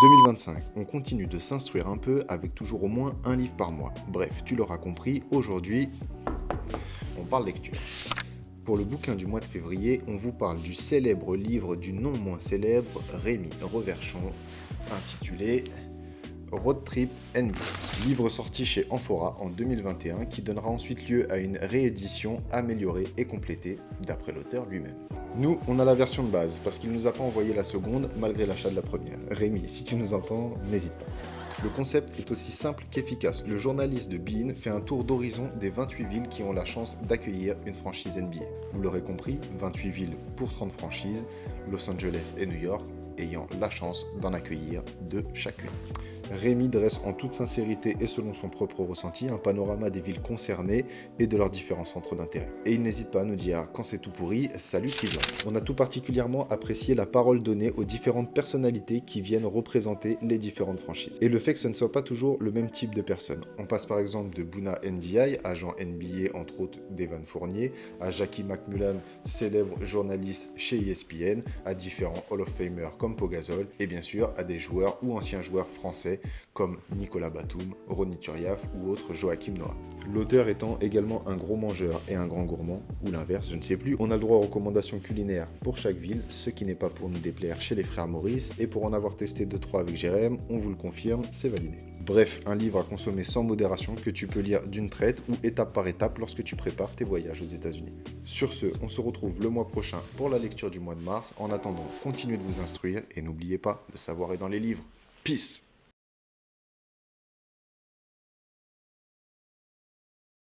2025, on continue de s'instruire un peu avec toujours au moins un livre par mois. Bref, tu l'auras compris, aujourd'hui, on parle lecture. Pour le bouquin du mois de février, on vous parle du célèbre livre du non moins célèbre Rémi Reverchon, intitulé Road Trip NBA. Livre sorti chez Amphora en 2021 qui donnera ensuite lieu à une réédition améliorée et complétée d'après l'auteur lui-même. Nous, on a la version de base parce qu'il nous a pas envoyé la seconde malgré l'achat de la première. Rémi, si tu nous entends, n'hésite pas. Le concept est aussi simple qu'efficace. Le journaliste de Bein fait un tour d'horizon des 28 villes qui ont la chance d'accueillir une franchise NBA. Vous l'aurez compris, 28 villes pour 30 franchises, Los Angeles et New York ayant la chance d'en accueillir deux chacune. Rémi dresse en toute sincérité et selon son propre ressenti un panorama des villes concernées et de leurs différents centres d'intérêt. Et il n'hésite pas à nous dire quand c'est tout pourri, salut Cleveland. On a tout particulièrement apprécié la parole donnée aux différentes personnalités qui viennent représenter les différentes franchises. Et le fait que ce ne soit pas toujours le même type de personne. On passe par exemple de Bouna Ndiaye, agent NBA entre autres d'Evan Fournier, à Jackie McMullan, célèbre journaliste chez ESPN, à différents Hall of Famers comme Pogazol, et bien sûr à des joueurs ou anciens joueurs français comme Nicolas Batum, Ronny Turiaf ou autre Joachim Noah. L'auteur étant également un gros mangeur et un grand gourmand, ou l'inverse, je ne sais plus. On a le droit aux recommandations culinaires pour chaque ville, ce qui n'est pas pour nous déplaire chez les frères Maurice, et pour en avoir testé 2-3 avec Jérém, on vous le confirme, c'est validé. Bref, un livre à consommer sans modération que tu peux lire d'une traite ou étape par étape lorsque tu prépares tes voyages aux États-Unis. Sur ce, on se retrouve le mois prochain pour la lecture du mois de mars. En attendant, continuez de vous instruire et n'oubliez pas, le savoir est dans les livres. Peace!